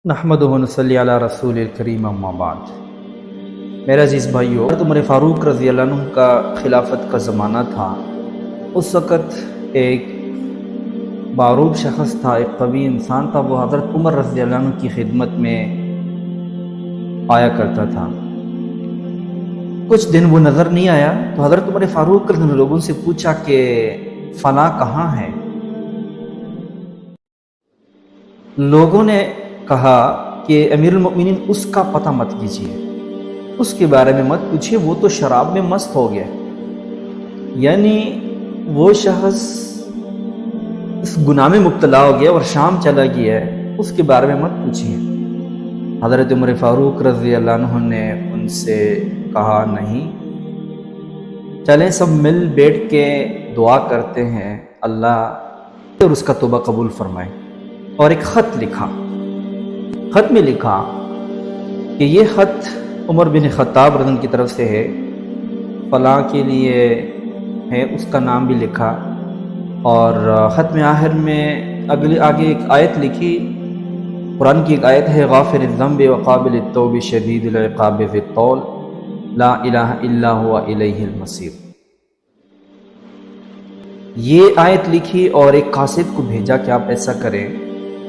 نحمدہ و نصلی علی رسول الکریم اما بعد۔ میرے عزیز بھائیو، حضرت عمر فاروق رضی اللہ عنہ کا خلافت کا زمانہ تھا۔ اس وقت ایک باروب شخص تھا، ایک قوی انسان تھا، وہ حضرت عمر رضی اللہ عنہ کی خدمت میں آیا کرتا تھا۔ کچھ دن وہ نظر نہیں آیا تو حضرت عمر فاروق نے لوگوں سے پوچھا کہ فلاں کہاں ہے؟ لوگوں نے کہا کہ امیر المؤمنین اس کا پتہ مت کیجیے، اس کے بارے میں مت پوچھیے، وہ تو شراب میں مست ہو گیا، یعنی وہ شخص اس گناہ میں مبتلا ہو گیا اور شام چلا گیا ہے، اس کے بارے میں مت پوچھیے۔ حضرت عمر فاروق رضی اللہ عنہ نے ان سے کہا نہیں، چلیں سب مل بیٹھ کے دعا کرتے ہیں اللہ اور اس کا توبہ قبول فرمائے۔ اور ایک خط لکھا، خط میں لکھا کہ یہ خط عمر بن خطاب رضی اللہ عنہ کی طرف سے ہے، فلاں کے لیے ہے، اس کا نام بھی لکھا۔ اور خط میں آخر میں آگے ایک آیت لکھی، قرآن کی ایک آیت ہے، غافر الذنب وقابل التوب شدید العقاب ذی الطول لا الہ الا هو الیہ المصیر۔ یہ آیت لکھی اور ایک قاصد کو بھیجا کہ آپ ایسا کریں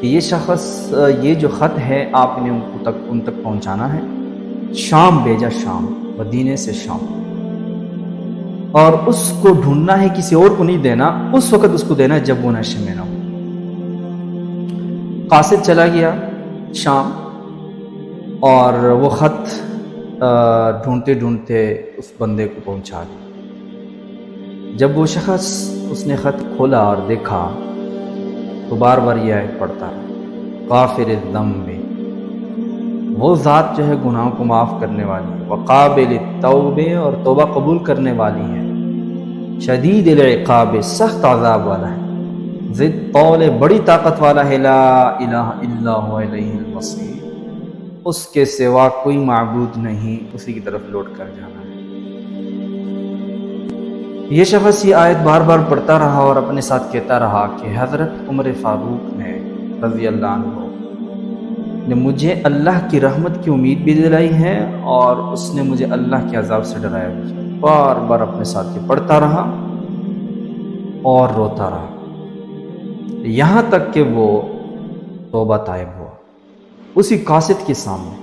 کہ یہ شخص، یہ جو خط ہے آپ نے ان تک پہنچانا ہے۔ شام بھیجا، شام، مدینے سے شام، اور اس کو ڈھونڈنا ہے، کسی اور کو نہیں دینا، اس وقت اس کو دینا ہے جب وہ نشے میں نہ ہو۔ قاصد چلا گیا شام اور وہ خط ڈھونڈتے ڈھونڈتے اس بندے کو پہنچا دیا۔ جب وہ شخص اس نے خط کھولا اور دیکھا تو بار بار یہ آیت پڑھتا ہے، غافر الذنب، وہ ذات جو ہے گناہوں کو معاف کرنے والی ہے، وقابل التوب، اور توبہ قبول کرنے والی ہے، شدید العقاب، سخت عذاب والا ہے، ذی الطول، بڑی طاقت والا ہے، لا الہ الا هو الیہ المصیر، اس کے سوا کوئی معبود نہیں، اسی کی طرف لوٹ کر جانا ہے۔ یہ شخص یہ آیت بار بار پڑھتا رہا اور اپنے ساتھ کہتا رہا کہ حضرت عمر فاروق نے رضی اللہ عنہ نے مجھے اللہ کی رحمت کی امید بھی دلائی ہے اور اس نے مجھے اللہ کے عذاب سے ڈرایا بھی۔ بار بار اپنے ساتھ یہ پڑھتا رہا اور روتا رہا، یہاں تک کہ وہ توبہ طائب ہوا اسی قاصد کے سامنے،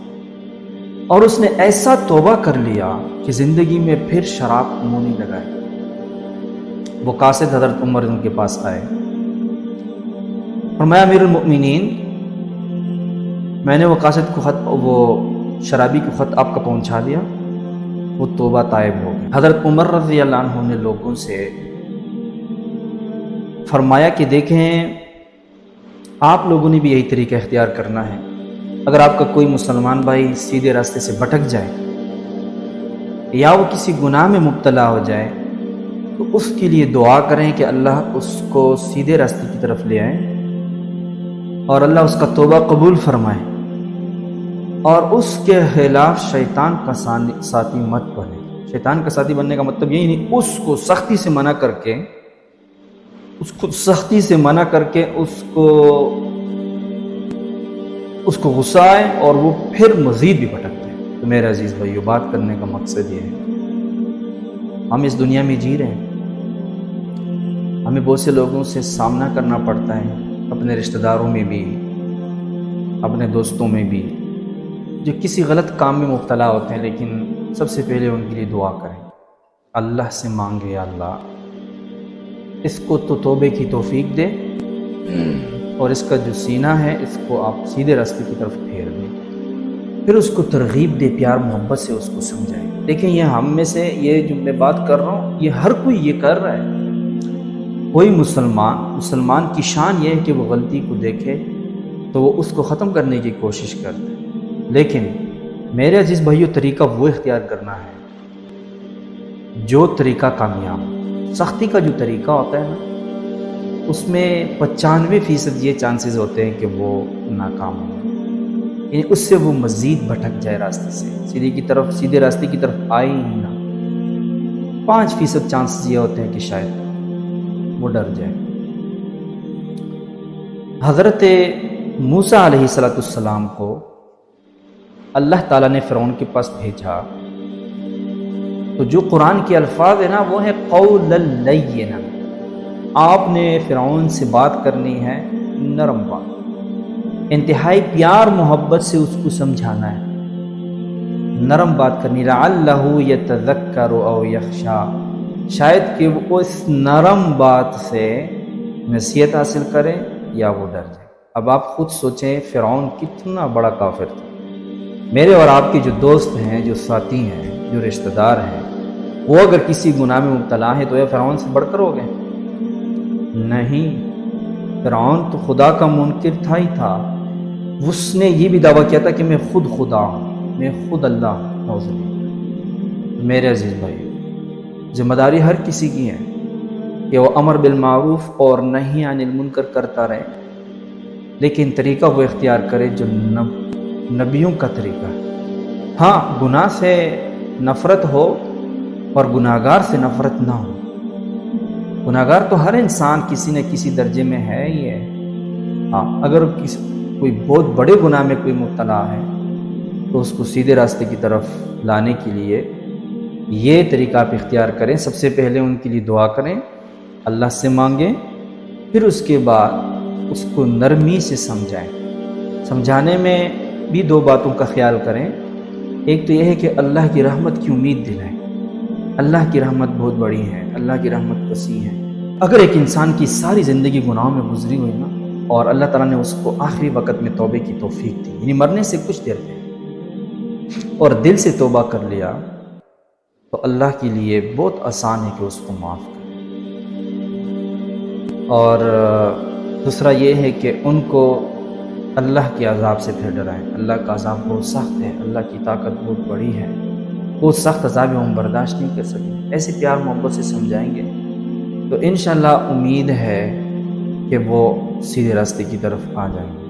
اور اس نے ایسا توبہ کر لیا کہ زندگی میں پھر شراب کو منہ نہیں لگائے۔ وہ قاصد حضرت عمر ان کے پاس آئے، فرمایا امیر المؤمنین، میں نے وہ قاصد کو خط، وہ شرابی کو خط آپ کا پہنچا دیا، وہ توبہ طائب ہو گیا۔ حضرت عمر رضی اللہ عنہ نے لوگوں سے فرمایا کہ دیکھیں، آپ لوگوں نے بھی یہی طریقہ اختیار کرنا ہے، اگر آپ کا کوئی مسلمان بھائی سیدھے راستے سے بھٹک جائے یا وہ کسی گناہ میں مبتلا ہو جائے تو اس کے لیے دعا کریں کہ اللہ اس کو سیدھے راستے کی طرف لے آئے اور اللہ اس کا توبہ قبول فرمائے، اور اس کے خلاف شیطان کا ساتھی مت بنے۔ شیطان کا ساتھی بننے کا مطلب یہی نہیں، اس کو سختی سے منع کر کے، اس کو غصہ آئے اور وہ پھر مزید بھی بھٹکتے ہیں۔ تو میرے عزیز بھائیو، بات کرنے کا مقصد یہ ہے، ہم اس دنیا میں جی رہے ہیں، ہمیں بہت سے لوگوں سے سامنا کرنا پڑتا ہے، اپنے رشتہ داروں میں بھی، اپنے دوستوں میں بھی، جو کسی غلط کام میں مبتلا ہوتے ہیں، لیکن سب سے پہلے ان کے لیے دعا کریں، اللہ سے مانگے، یا اللہ اس کو تو توبے کی توفیق دے، اور اس کا جو سینہ ہے اس کو آپ سیدھے راستے کی طرف پھیر دیں، پھر اس کو ترغیب دے، پیار محبت سے اس کو سمجھائیں۔ دیکھیں، یہ ہم میں سے، یہ جو میں بات کر رہا ہوں، یہ ہر کوئی یہ کر رہا ہے۔ کوئی مسلمان کی شان یہ ہے کہ وہ غلطی کو دیکھے تو وہ اس کو ختم کرنے کی کوشش کرتے ہیں، لیکن میرے عزیز بھائیو، طریقہ وہ اختیار کرنا ہے جو طریقہ کامیاب ہو۔ سختی کا جو طریقہ ہوتا ہے نا، اس میں 95% یہ چانسز ہوتے ہیں کہ وہ ناکام ہو، یعنی اس سے وہ مزید بھٹک جائے راستے سے، سیدھے راستے کی طرف آئے ہی نہ۔ 5% چانسز یہ ہوتے ہیں کہ شاید وہ ڈر جائے۔ حضرت موسیٰ علیہ السلام کو اللہ تعالیٰ نے فرعون کے پاس بھیجا، تو جو قرآن کے الفاظ ہیں نا وہ ہے قولا لینا، آپ نے فرعون سے بات کرنی ہے نرم بات، انتہائی پیار محبت سے اس کو سمجھانا ہے، نرم بات کرنی، لعلہ یتذکر او یخشی، شاید کہ وہ اس نرم بات سے نصیحت حاصل کرے یا وہ ڈر جائے۔ اب آپ خود سوچیں فرعون کتنا بڑا کافر تھا۔ میرے اور آپ کے جو دوست ہیں، جو ساتھی ہیں، جو رشتہ دار ہیں، وہ اگر کسی گناہ میں مبتلا ہے تو یہ فرعون سے بڑھ کر ہو گئے؟ نہیں، فرعون تو خدا کا منکر تھا ہی تھا، اس نے یہ بھی دعویٰ کیا تھا کہ میں خود خدا ہوں، میں خود اللہ ہوں، نعوذ باللہ۔ میرے عزیز بھائی، ذمہ داری ہر کسی کی ہے کہ وہ امر بالمعروف اور نہی عن المنکر کرتا رہے، لیکن طریقہ وہ اختیار کرے جو نبیوں کا طریقہ ہے۔ ہاں، گناہ سے نفرت ہو اور گناہگار سے نفرت نہ ہو۔ گناہگار تو ہر انسان کسی نہ کسی درجے میں ہے ہی ہے۔ ہاں، اگر کوئی بہت بڑے گناہ میں کوئی مبتلا ہے تو اس کو سیدھے راستے کی طرف لانے کے لیے یہ طریقہ آپ اختیار کریں۔ سب سے پہلے ان کے لیے دعا کریں، اللہ سے مانگیں، پھر اس کے بعد اس کو نرمی سے سمجھائیں۔ سمجھانے میں بھی دو باتوں کا خیال کریں، ایک تو یہ ہے کہ اللہ کی رحمت کی امید دلائیں۔ اللہ کی رحمت بہت بڑی ہے، اللہ کی رحمت وسیع ہے۔ اگر ایک انسان کی ساری زندگی گناہوں میں گزری ہوئی نا، اور اللہ تعالیٰ نے اس کو آخری وقت میں توبے کی توفیق دی، یعنی مرنے سے کچھ دیر پہلے، اور دل سے توبہ کر لیا، تو اللہ کے لیے بہت آسان ہے کہ اس کو معاف کرے۔ اور دوسرا یہ ہے کہ ان کو اللہ کے عذاب سے پھر ڈرائیں۔ اللہ کا عذاب بہت سخت ہے، اللہ کی طاقت بہت بڑی ہے، وہ سخت عذاب ہم برداشت نہیں کر سکیں۔ ایسے پیار محبت سے سمجھائیں گے تو انشاءاللہ امید ہے کہ وہ سیدھے راستے کی طرف آ جائیں گے۔